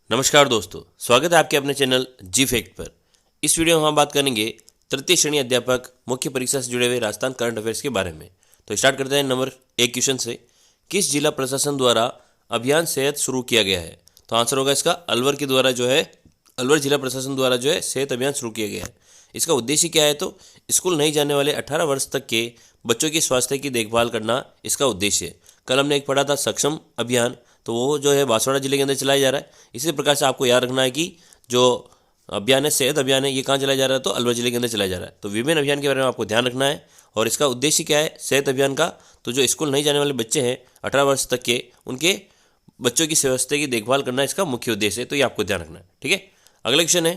नमस्कार दोस्तों, स्वागत है आपके अपने चैनल जी फैक्ट पर। इस वीडियो में हम बात करेंगे तृतीय श्रेणी अध्यापक मुख्य परीक्षा से जुड़े हुए राजस्थान करंट अफेयर्स के बारे में। तो स्टार्ट करते हैं नंबर 1 क्वेश्चन से। किस जिला प्रशासन द्वारा अभियान सेहत शुरू किया गया है? तो आंसर होगा इसका अलवर के द्वारा अलवर जिला प्रशासन द्वारा सेहत अभियान शुरू किया गया है। इसका उद्देश्य क्या है? तो स्कूल नहीं जाने वाले 18 वर्ष तक के बच्चों की स्वास्थ्य की देखभाल करना इसका उद्देश्य है। कल हमने एक पढ़ा था सक्षम अभियान, तो वो बांसवाड़ा जिले के अंदर चलाया जा रहा है। इसी प्रकार से आपको याद रखना है कि जो अभियान है, सेहत अभियान है, ये कहाँ चलाया जा रहा है? तो अलवर जिले के अंदर चलाया जा रहा है। तो विभिन्न अभियान के बारे में आपको ध्यान रखना है। और इसका उद्देश्य क्या है सेहत अभियान का? तो जो स्कूल नहीं जाने वाले बच्चे हैं 18 वर्ष तक के, उनके बच्चों की स्वास्थ्य की देखभाल करना इसका मुख्य उद्देश्य है। तो ये आपको ध्यान रखना है, ठीक है। अगला क्वेश्चन है,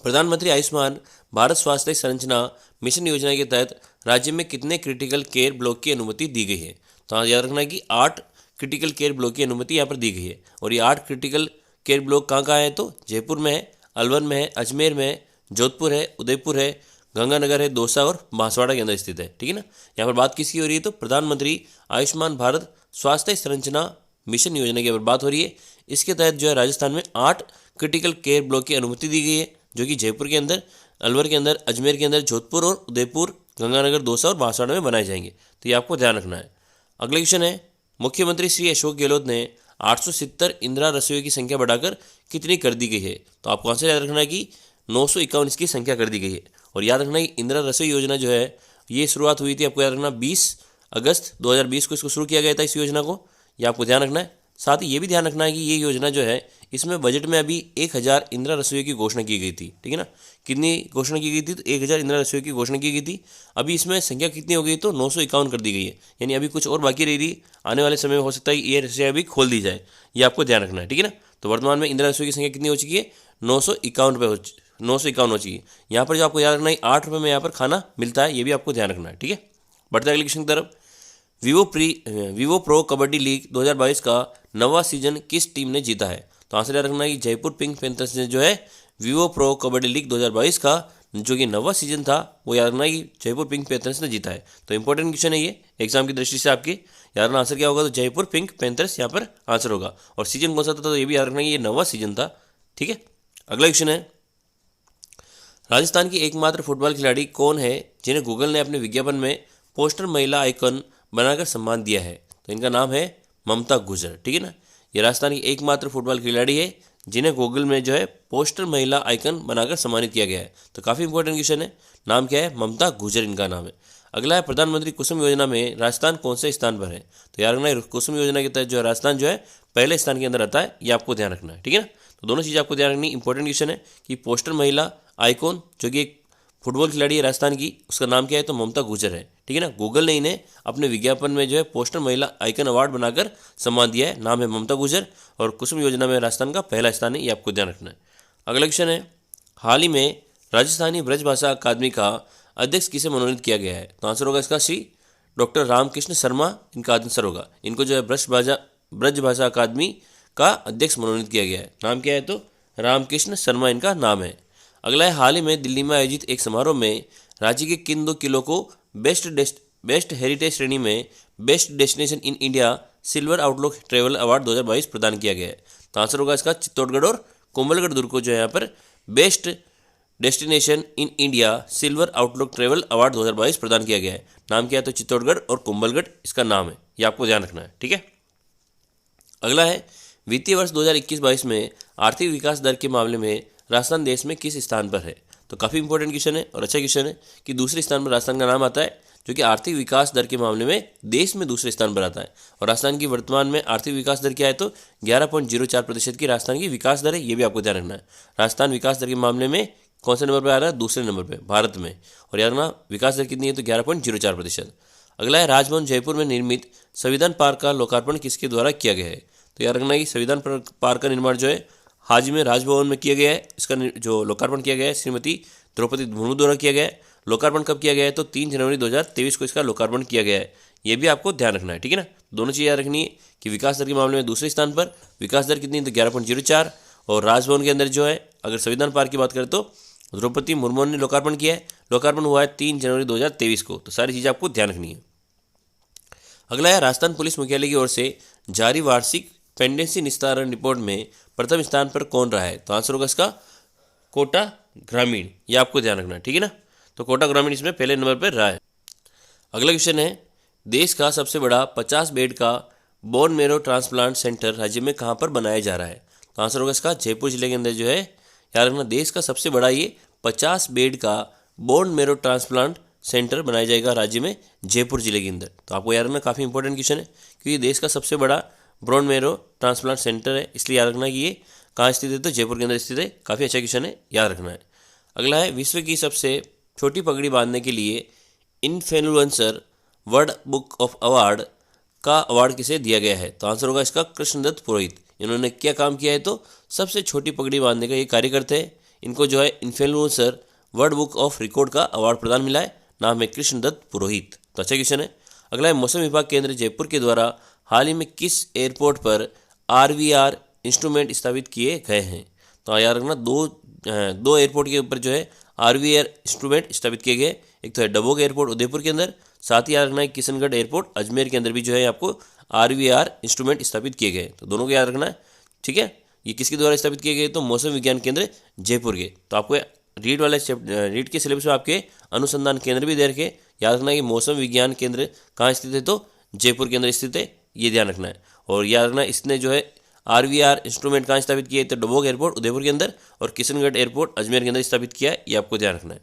प्रधानमंत्री आयुष्मान भारत स्वास्थ्य संरचना मिशन योजना के तहत राज्य में कितने क्रिटिकल केयर ब्लॉक की अनुमति दी गई है? तो याद रखना है कि 8 क्रिटिकल केयर ब्लॉक की अनुमति यहाँ पर दी गई है। और ये 8 क्रिटिकल केयर ब्लॉक कहाँ है? तो जयपुर में है, अलवर में है, अजमेर में है, जोधपुर है, उदयपुर है, गंगानगर है, दौसा और बांसवाड़ा के अंदर स्थित है, ठीक है ना। यहाँ पर बात किसकी हो रही है? तो प्रधानमंत्री आयुष्मान भारत स्वास्थ्य संरचना मिशन योजना की बात हो रही है। इसके तहत राजस्थान में 8 क्रिटिकल केयर ब्लॉक की अनुमति दी गई है, जो कि जयपुर के अंदर, अलवर के अंदर, अजमेर के अंदर, जोधपुर और उदयपुर, गंगानगर, दौसा और बांसवाड़ा में बनाए जाएंगे। तो ये आपको ध्यान रखना है। अगला क्वेश्चन है, मुख्यमंत्री श्री अशोक गहलोत ने 870 इंदिरा रसोई की संख्या बढ़ाकर कितनी कर दी गई है? तो आपको आंसर याद रखना है कि 951 इसकी संख्या कर दी गई है। और याद रखना है कि इंदिरा रसोई योजना ये शुरुआत हुई थी, आपको याद रखना 20 अगस्त 2020 को इसको शुरू किया गया था, इस योजना को। ये आपको ध्यान रखना है। साथ ही ये भी ध्यान रखना है कि ये योजना इसमें बजट में अभी 1000 इंदिरा रसोई की घोषणा की गई थी, ठीक है ना। कितनी घोषणा की गई थी? तो 1000 इंदिरा रसोई की घोषणा की गई थी। अभी इसमें संख्या कितनी हो गई? तो 951 कर दी गई है, यानी अभी कुछ और बाकी रह रही। आने वाले समय में हो सकता है ये रसोई अभी खोल दी जाए, ये आपको ध्यान रखना है, ठीक है ना। तो वर्तमान में इंदिरा रसोई की संख्या कितनी हो चुकी है? 951 हो चुकी है। यहाँ पर जो आपको याद रखना है 8 रुपये में यहाँ पर खाना मिलता है, ये भी आपको ध्यान रखना है, ठीक है। बढ़ते अगले क्वेश्चन की तरफ। विवो प्रो कबड्डी लीग 2022 का नवा सीजन किस टीम ने जीता है? तो आंसर याद रखना है कि जयपुर पिंक पैंथर्स ने विवो प्रो कबड्डी लीग 2022 का जो कि नवा सीजन था, वो याद रखना है कि जयपुर पिंक पैंथर्स ने जीता है। तो इंपॉर्टेंट क्वेश्चन है ये एग्जाम की दृष्टि से आपके। याद रखना आंसर क्या होगा? तो जयपुर पिंक पैंथर्स यहाँ पर आंसर होगा। और सीजन कौन सा था? तो ये भी याद रखना है कि ये नवा सीजन था, ठीक है। अगला क्वेश्चन है, राजस्थान की एकमात्र फुटबॉल खिलाड़ी कौन है जिन्हें गूगल ने अपने विज्ञापन में पोस्टर महिला आइकन बनाकर सम्मान दिया है? तो इनका नाम है ममता गुजर, ठीक है ना। ये राजस्थान की एकमात्र फुटबॉल खिलाड़ी है जिन्हें गूगल में पोस्टर महिला आइकन बनाकर सम्मानित किया गया है। तो काफ़ी इंपॉर्टेंट क्वेश्चन है। नाम क्या है? ममता गुजर इनका नाम है। अगला है, प्रधानमंत्री कुसुम योजना में राजस्थान कौन से स्थान पर है? तो याद रखना है कुसुम योजना के तहत राजस्थान पहले स्थान के अंदर आता है, ये आपको ध्यान रखना है, ठीक है ना। तो दोनों चीज़ आपको ध्यान रखनी। इंपॉर्टेंट क्वेश्चन है कि पोस्टर महिला आइकॉन जो कि एक फुटबॉल खिलाड़ी है राजस्थान की, उसका नाम क्या है? तो ममता गुजर है, ठीक है ना। गूगल ने इन्हें अपने विज्ञापन में पोस्टर महिला आइकन अवार्ड बनाकर सम्मान दिया है। नाम है ममता गुजर और कुसुम योजना में राजस्थान का पहला स्थान है, ये आपको ध्यान रखना है। अगला क्वेश्चन है, हाल ही में राजस्थानी ब्रज भाषा अकादमी का अध्यक्ष किसे मनोनीत किया गया है? तो आंसर होगा इसका श्री डॉक्टर रामकृष्ण शर्मा इनका आंसर होगा। इनको ब्रज भाषा अकादमी का अध्यक्ष मनोनीत किया गया है। नाम क्या है? तो रामकृष्ण शर्मा इनका नाम है। अगला है, हाल ही में दिल्ली में आयोजित एक समारोह में राज्य के किन 2 किलों को बेस्ट हेरिटेज श्रेणी में best destination in India silver outlook travel award 2022 प्रदान किया गया है? तो आंसर होगा इसका चित्तौड़गढ़ और कोंबलगढ़ दुर्ग को यहाँ पर best destination in India silver outlook travel award 2022 प्रदान किया गया है। नाम क्या है? तो चित्तौड़गढ़ और कोंबलगढ़ इसका नाम है, ये आपको ध्यान रखना है, ठीक है। अगला है, वित्तीय वर्ष 2021-22 में आर्थिक विकास दर के मामले में राजस्थान देश में किस स्थान पर है? तो काफ़ी इंपॉर्टेंट क्वेश्चन है और अच्छा क्वेश्चन है कि दूसरे स्थान पर राजस्थान का नाम आता है, जो कि आर्थिक विकास दर के मामले में देश में दूसरे स्थान पर आता है। और राजस्थान की वर्तमान में आर्थिक विकास दर क्या है? तो 11.04% की राजस्थान की विकास दर है, ये भी आपको ध्यान रखना है। राजस्थान विकास दर के मामले में कौन से नंबर पर आ रहा है? दूसरे नंबर पर भारत में। और याद रखना विकास दर कितनी है? तो 11.04%। अगला है, राजभवन जयपुर में निर्मित संविधान पार्क का लोकार्पण किसके द्वारा किया गया है? तो याद रखना कि संविधान पार्क का निर्माण हाल ही में राजभवन में किया गया है। इसका जो लोकार्पण किया गया है श्रीमती द्रौपदी मुर्मू द्वारा किया गया है। लोकार्पण कब किया गया है? तो 3 जनवरी 2023 को इसका लोकार्पण किया गया है, ये भी आपको ध्यान रखना है, ठीक है ना। दोनों चीज़ याद रखनी है कि विकास दर के मामले में दूसरे स्थान पर विकास दर कितनी है? तो 11.04। और राजभवन के अंदर अगर संविधान पार्क की बात करें तो द्रौपदी मुर्मू ने लोकार्पण किया है। लोकार्पण हुआ है 3 जनवरी 2023 को। तो सारी चीज़ें आपको ध्यान रखनी है। अगला है, राजस्थान पुलिस मुख्यालय की ओर से जारी वार्षिक पेंडेंसी निस्तारण रिपोर्ट में प्रथम स्थान पर कौन रहा है? तो आंसर होगा इसका कोटा ग्रामीण, ये आपको ध्यान रखना है, ठीक है ना। तो कोटा ग्रामीण इसमें पहले नंबर पर रहा है। अगला क्वेश्चन है, देश का सबसे बड़ा 50 बेड का बोन मैरो ट्रांसप्लांट सेंटर राज्य में कहाँ पर बनाया जा रहा है? तो आंसर होगा इसका जयपुर जिले के अंदर जो है, याद रखना, देश का सबसे बड़ा ये 50 बेड का बोन मैरो ट्रांसप्लांट सेंटर बनाया जाएगा राज्य में जयपुर जिले के अंदर। तो आपको याद रखना, काफ़ी इंपॉर्टेंट क्वेश्चन है क्योंकि देश का सबसे बड़ा बोन मैरो ट्रांसप्लांट सेंटर है, इसलिए याद रखना कि ये कहाँ स्थित है, तो जयपुर के अंदर स्थित है। काफ़ी अच्छा क्वेश्चन है, याद रखना है। अगला है, विश्व की सबसे छोटी पगड़ी बांधने के लिए influencer world book of award का अवार्ड किसे दिया गया है? तो आंसर होगा इसका कृष्णदत्त पुरोहित। इन्होंने क्या काम किया है? तो सबसे छोटी पगड़ी बांधने का ये कार्य करते हैं। इनको जो है influencer world book of record का अवार्ड प्रदान मिला है, नाम है कृष्णदत्त पुरोहित। तो अच्छा क्वेश्चन है। अगला है, मौसम विभाग केंद्र जयपुर के द्वारा हाल ही में किस एयरपोर्ट पर आरवीआर इंस्ट्रूमेंट स्थापित किए गए हैं? तो याद रखना, दो एयरपोर्ट के ऊपर जो है आरवीआर इंस्ट्रूमेंट स्थापित किए गए। एक तो है डबोक एयरपोर्ट उदयपुर के अंदर, साथ ही याद रखना है किशनगढ़ एयरपोर्ट अजमेर के अंदर भी जो है आपको आरवीआर इंस्ट्रूमेंट स्थापित किए गए। तो दोनों को याद रखना है, ठीक है। ये किसके द्वारा स्थापित किए गए? तो मौसम विज्ञान केंद्र जयपुर के। तो आपको रीड के सिलेबस में आपके अनुसंधान केंद्र भी दे रखे, याद रखना है कि मौसम विज्ञान केंद्र कहाँ स्थित है? तो जयपुर के अंदर स्थित है, ये ध्यान रखना है। और याद रखना, इसने जो है आरवीआर इंस्ट्रूमेंट कहाँ स्थापित किया है? तो डबोक एयरपोर्ट उदयपुर के अंदर और किशनगढ़ एयरपोर्ट अजमेर के अंदर स्थापित किया है, ये आपको ध्यान रखना है।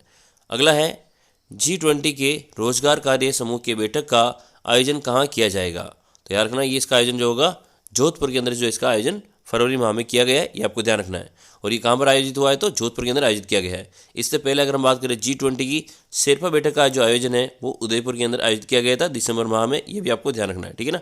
अगला है, G20 के रोजगार कार्य समूह की बैठक का आयोजन कहाँ किया जाएगा? तो याद रखना, ये इसका आयोजन जो होगा जोधपुर के अंदर जो इसका आयोजन फरवरी माह में किया गया है, ये आपको ध्यान रखना है। और ये कहाँ पर आयोजित हुआ है? तो जोधपुर के अंदर आयोजित किया गया है। इससे पहले अगर हम बात करें G20 की शेरपा बैठक का जो आयोजन है वो उदयपुर के अंदर आयोजित किया गया था दिसंबर माह में, ये भी आपको ध्यान रखना है, ठीक है ना।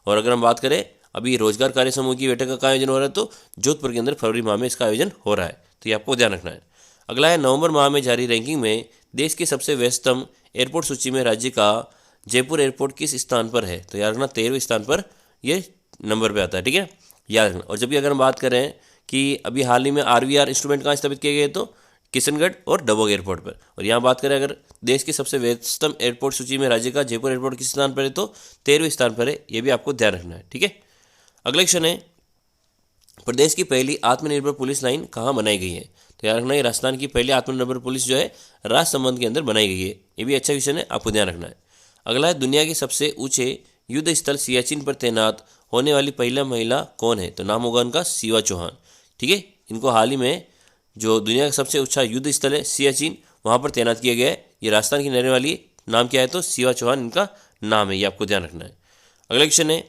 और अगर हम बात करें अभी रोजगार कार्य समूह की बैठक का आयोजन हो रहा है तो जोधपुर के अंदर फरवरी माह में इसका आयोजन हो रहा है, तो ये आपको ध्यान रखना है। अगला है, नवंबर माह में जारी रैंकिंग में देश के सबसे व्यस्तम एयरपोर्ट सूची में राज्य का जयपुर एयरपोर्ट किस स्थान पर है? तो याद रखना, 13वें स्थान पर ये नंबर पे आता है, ठीक है, याद रखना। और जब भी अगर हम बात करें कि अभी हाल ही में आरवीआर इंस्ट्रूमेंट कहाँ स्थापित किए गए, तो किशनगढ़ और डबोक एयरपोर्ट पर। और यहाँ बात करें अगर देश की सबसे व्यस्तम एयरपोर्ट सूची में राज्य का जयपुर एयरपोर्ट किस स्थान पर है, तो 13वें स्थान पर है, ये भी आपको ध्यान रखना है, ठीक है। अगला क्वेश्चन है, प्रदेश की पहली आत्मनिर्भर पुलिस लाइन कहाँ बनाई गई है? तो याद रखना, ये राजस्थान की पहली आत्मनिर्भर पुलिस जो है राजसमंद के अंदर बनाई गई है, ये भी अच्छा क्वेश्चन है, आपको ध्यान रखना है। अगला है, दुनिया के सबसे ऊंचे युद्ध स्थल सियाचिन पर तैनात होने वाली पहला महिला कौन है? तो नाम होगा उनका शिवा चौहान, ठीक है। इनको हाल ही में जो दुनिया का सबसे ऊंचा युद्ध स्थल है सियाचिन, वहाँ पर तैनात किया गया है। ये राजस्थान की रहने वाली, नाम क्या है? तो शिवा चौहान इनका नाम है, ये आपको ध्यान रखना है। अगला क्वेश्चन है,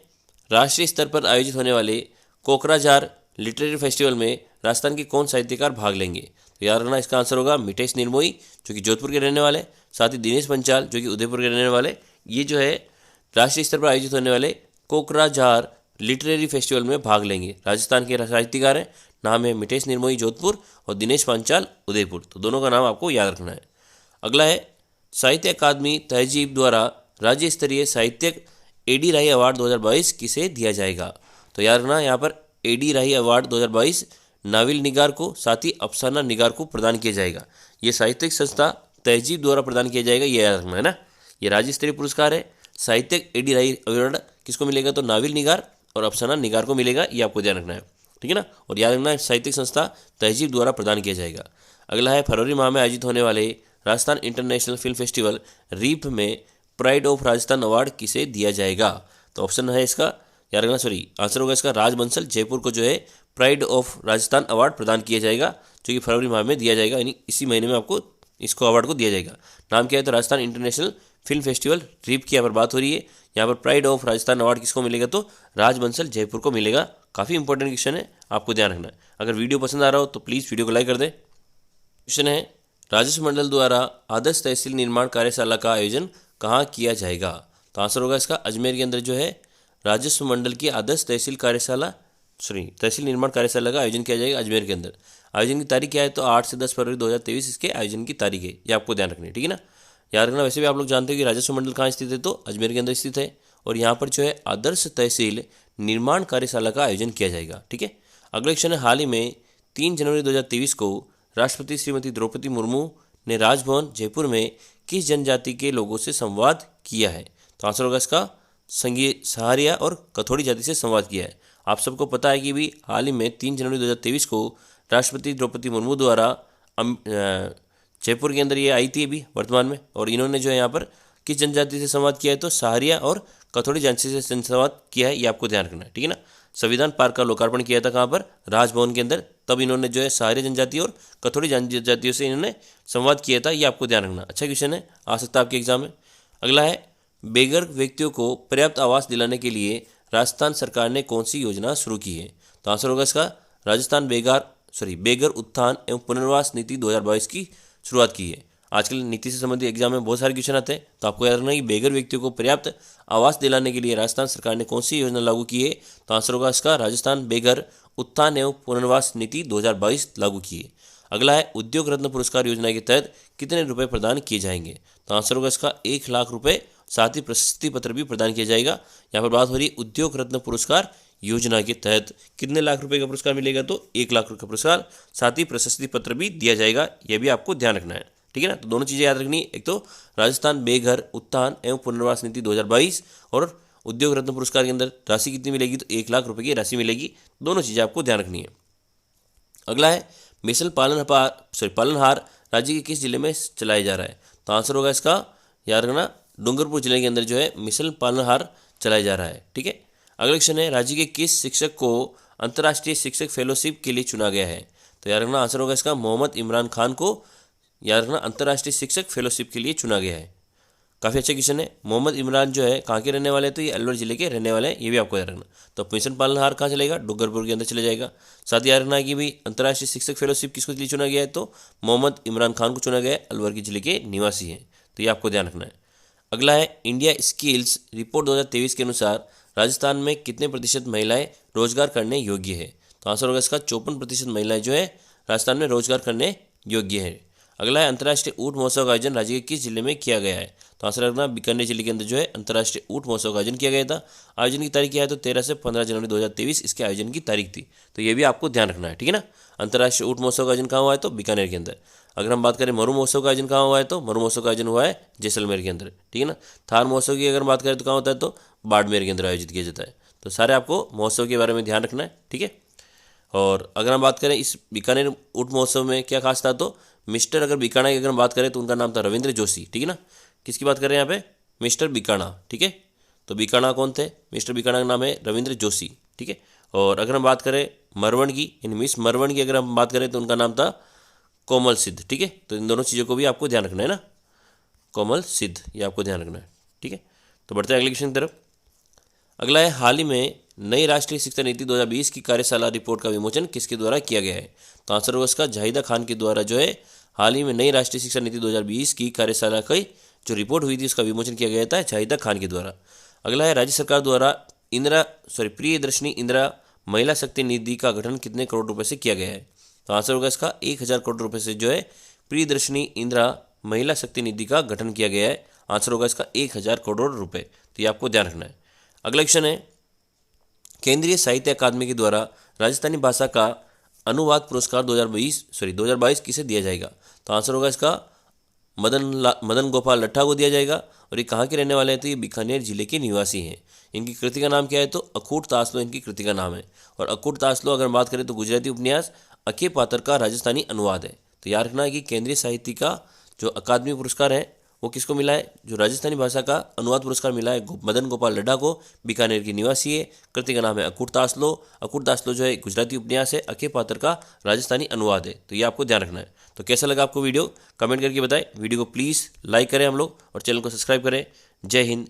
राष्ट्रीय स्तर पर आयोजित होने वाले कोकराझार लिटरेरी फेस्टिवल में राजस्थान के कौन साहित्यकार भाग लेंगे? तो याद रखना, इसका आंसर होगा मितेश निर्मोही जो कि जोधपुर के रहने वाले, साथ ही दिनेश पंचाल जो कि उदयपुर के रहने वाले। ये जो है राष्ट्रीय स्तर पर आयोजित होने वाले कोकराझार लिटरेरी फेस्टिवल में भाग लेंगे। राजस्थान के साहित्यकार हैं, नाम है मितेश निर्मोही जोधपुर और दिनेश पंचाल उदयपुर। तो दोनों का नाम आपको याद रखना है। अगला है, साहित्य अकादमी तहजीब द्वारा राज्य स्तरीय साहित्यक एडी राही अवार्ड 2022 किसे दिया जाएगा? तो याद रखना, यहाँ पर एडी राही अवार्ड 2022 नाविल निगार को, साथ ही अफसाना निगार को प्रदान किया जाएगा। ये साहित्यिक संस्था तहजीब द्वारा प्रदान किया जाएगा, ये याद रखना है ना। ये राज्य स्तरीय पुरस्कार है। साहित्यिक एडी राही अवार्ड किसको मिलेगा? तो नाविल निगार और अफसाना निगार को मिलेगा, ये आपको ध्यान रखना है, ठीक है ना। और याद रखना, साहित्यिक संस्था तहजीब द्वारा प्रदान किया जाएगा। अगला है, फरवरी माह में आयोजित होने वाले राजस्थान इंटरनेशनल फिल्म फेस्टिवल रीप में प्राइड ऑफ राजस्थान अवार्ड किसे दिया जाएगा? तो ऑप्शन है इसका, याद रखना, आंसर होगा इसका राज बंसल जयपुर को जो है प्राइड ऑफ राजस्थान अवार्ड प्रदान किया जाएगा, जो कि फरवरी माह में दिया जाएगा, यानी इसी महीने में आपको इसको अवार्ड को दिया जाएगा। नाम क्या है? तो राजस्थान इंटरनेशनल फिल्म फेस्टिवल रीप की यहाँ पर बात हो रही है। यहाँ पर प्राइड ऑफ राजस्थान अवार्ड किसको मिलेगा? तो राज बंसल जयपुर को मिलेगा। काफ़ी इंपॉर्टेंट क्वेश्चन है, आपको ध्यान रखना है। अगर वीडियो पसंद आ रहा हो तो प्लीज़ वीडियो को लाइक कर दें। क्वेश्चन है, राजस्व मंडल द्वारा आदर्श तहसील निर्माण कार्यशाला का आयोजन कहाँ किया जाएगा? तो आंसर होगा इसका अजमेर के अंदर जो है राजस्व मंडल की आदर्श तहसील निर्माण कार्यशाला का आयोजन किया जाएगा अजमेर के अंदर। आयोजन की तारीख क्या है? तो 8 से 10 फरवरी 2023 इसके आयोजन की तारीख है, ये आपको ध्यान रखनी है, ठीक है ना। याद रखना, वैसे भी आप लोग जानते हैं कि राजस्व मंडल कहाँ स्थित है, तो अजमेर के अंदर स्थित है। और यहाँ पर जो है आदर्श तहसील निर्माण कार्यशाला का आयोजन किया जाएगा, ठीक है। अगला क्वेश्चन है, हाल ही में 3 जनवरी 2023 को राष्ट्रपति श्रीमती द्रौपदी मुर्मू ने राजभवन जयपुर में किस जनजाति के लोगों से संवाद किया है? तो आंसर होगा इसका संगी सहारिया और कथोड़ी जाति से संवाद किया है। आप सबको पता है कि भी हाल ही में 3 जनवरी 2023 को राष्ट्रपति द्रौपदी मुर्मू द्वारा जयपुर के अंदर ये आई थी अभी वर्तमान में, और इन्होंने जो है यहाँ पर किस जनजाति से संवाद किया है तो सहारिया और कथोड़ी जनजाति से संवाद किया है, ये आपको ध्यान रखना है, ठीक है ना। संविधान पार्क का लोकार्पण किया था कहाँ पर, राजभवन के अंदर, तब इन्होंने जो है सहारिया जनजाति और कथोड़ी जनजातियों से इन्होंने संवाद किया था, ये आपको ध्यान रखना। अच्छा क्वेश्चन है, आ सकता है आपके एग्जाम में। अगला है, बेघर व्यक्तियों को पर्याप्त आवास दिलाने के लिए राजस्थान सरकार ने कौन सी योजना शुरू की है, तो आंसर होगा इसका राजस्थान बेघर उत्थान एवं पुनर्वास नीति 2022 की शुरुआत की है। आजकल नीति से संबंधित एग्जाम में बहुत सारे क्वेश्चन आते हैं, तो आपको याद रखना है कि बेघर व्यक्तियों को पर्याप्त आवास दिलाने के लिए राजस्थान सरकार ने कौन सी योजना लागू की है, तो आंसर होगा इसका राजस्थान बेघर उत्थान एवं पुनर्वास नीति 2022 लागू की है। अगला है, उद्योग रत्न पुरस्कार योजना के तहत कितने रुपए प्रदान किए जाएंगे, तो आंसर होगा इसका 1 लाख रुपए, साथ ही प्रशस्ति पत्र भी प्रदान किया जाएगा। यहाँ पर बात हो रही है उद्योग रत्न पुरस्कार योजना के तहत कितने लाख रुपए का पुरस्कार मिलेगा, तो 1 लाख रुपए का पुरस्कार, साथ ही प्रशस्ति पत्र भी दिया जाएगा, यह भी आपको ध्यान रखना है, ठीक है ना। तो दोनों चीज़ें याद रखनी है, एक तो राजस्थान बेघर उत्थान एवं पुनर्वास नीति 2022 और उद्योग रत्न पुरस्कार के अंदर राशि कितनी मिलेगी, तो 1 लाख रुपए की राशि मिलेगी, दोनों चीज़ें आपको ध्यान रखनी है। अगला है, मिसल पालनहार राज्य के किस जिले में चलाया जा रहा है, तो आंसर होगा इसका याद रखना डूंगरपुर जिले के अंदर जो है मिसल पालनहार चलाया जा रहा है, ठीक है। अगला क्वेश्चन है, राज्य के किस शिक्षक को अंतर्राष्ट्रीय शिक्षक फेलोशिप के लिए चुना गया है, तो याद रखना आंसर होगा इसका मोहम्मद इमरान खान को याद रखना अंतर्राष्ट्रीय शिक्षक फेलोशिप के लिए चुना गया है। काफ़ी अच्छा क्वेश्चन है। मोहम्मद इमरान जो है कहाँ के रहने वाले हैं, तो ये अलवर जिले के रहने वाले हैं, ये भी आपको याद रखना। तो मिशन पालनहार कहाँ चलेगा, डूंगरपुर के अंदर चले जाएगा। साथ ही याद रखना है कि भाई अंतर्राष्ट्रीय शिक्षक फेलोशिप किसको लिए चुना गया है, तो मोहम्मद इमरान खान को चुना गया है, अलवर के जिले के निवासी हैं, तो ये आपको ध्यान रखना है। अगला है, इंडिया स्किल्स रिपोर्ट 2023 के अनुसार राजस्थान में कितने प्रतिशत महिलाएं रोजगार करने योग्य है, तो आंसर होगा इसका 54% महिलाएं जो है राजस्थान में रोजगार करने योग्य है। अगला है, अंतर्राष्ट्रीय ऊँट महोत्सव का आयोजन राज्य के किस जिले में किया गया है, तो आंसर रखना बीकानेर जिले के अंदर जो है अंतर्राष्ट्रीय ऊँट महोत्सव का आयोजन किया गया था। आयोजन की तारीख क्या है, तो 13 से 15 जनवरी 2023 इसके आयोजन की तारीख थी, तो ये भी आपको ध्यान रखना है, ठीक है ना। अंतर्राष्ट्रीय ऊँट महोत्सव का आयोजन कहाँ हुआ है, तो बीकानेर के अंदर। अगर हम बात करें मरु महोत्सव का आयोजन कहाँ हुआ है, तो मरु महोत्सव का आयोजन हुआ है जैसलमेर के अंदर, ठीक है ना। थार महोत्सव की अगर बात करें तो कहाँ होता है, तो बाड़मेर के अंदर आयोजित किया जाता है। तो सारे आपको महोत्सव के बारे में ध्यान रखना है, ठीक है। और अगर हम बात करें इस बीकानेर ऊँट महोत्सव में क्या खास था, तो मिस्टर अगर बीकाना की अगर हम बात करें तो उनका नाम था रविंद्र जोशी, ठीक है ना। किसकी बात करें यहाँ पे, मिस्टर बीकाना, ठीक है। तो बीकाना कौन थे, मिस्टर बीकाना का नाम है रविंद्र जोशी, ठीक है। और अगर हम बात करें मरवण की, यानी मिस मरवण की अगर हम बात करें तो उनका नाम था कोमल सिद्ध, ठीक है। तो इन दोनों चीज़ों को भी आपको ध्यान रखना है ना, कोमल सिद्ध, ये आपको ध्यान रखना है, ठीक है। तो बढ़ते हैं अगले क्वेश्चन की तरफ। अगला है, हाल ही में नई राष्ट्रीय शिक्षा नीति 2020 की कार्यशाला रिपोर्ट का विमोचन किसके द्वारा किया गया है, तो आंसर होगा इसका जाहिदा खान के द्वारा जो है हाल ही में नई राष्ट्रीय शिक्षा नीति 2020 की कार्यशाला की जो रिपोर्ट हुई थी उसका विमोचन किया गया था जाहिदा खान के द्वारा। अगला है, राज्य सरकार द्वारा प्रियदर्शनी इंदिरा महिला शक्ति निधि का गठन कितने करोड़ रुपए से किया गया है, तो आंसर होगा इसका 1000 करोड़ रुपए से जो है प्रियदर्शनी इंदिरा महिला शक्ति निधि का गठन किया गया है। आंसर होगा इसका 1000 करोड़ रुपए, तो ये आपको ध्यान रखना है। अगला क्वेश्चन है, केंद्रीय साहित्य अकादमी के द्वारा राजस्थानी भाषा का अनुवाद पुरस्कार 2022 किसे दिया जाएगा, तो आंसर होगा इसका मदन गोपाल लट्ठा को दिया जाएगा। और ये कहाँ के रहने वाले हैं, तो ये बीकानेर जिले के निवासी हैं। इनकी कृति का नाम क्या है, तो अखूट तासलो इनकी कृति का नाम है। और अखूट तासलो अगर बात करें तो गुजराती उपन्यास अखे पातर का राजस्थानी अनुवाद है। तो याद रखना है कि केंद्रीय साहित्य का जो अकादमी पुरस्कार है वो किसको मिला है, जो राजस्थानी भाषा का अनुवाद पुरस्कार मिला है मदन गोपाल लड्ढा को, बीकानेर की निवासी है। कृति का नाम है अखूट तासलो। अखूट तासलो जो है गुजराती उपन्यास है, अखे पातर का राजस्थानी अनुवाद है। तो ये आपको ध्यान रखना है। तो कैसा लगा आपको वीडियो, कमेंट करके बताएं। वीडियो को प्लीज़ लाइक करें हम लोग और चैनल को सब्सक्राइब करें। जय हिंद।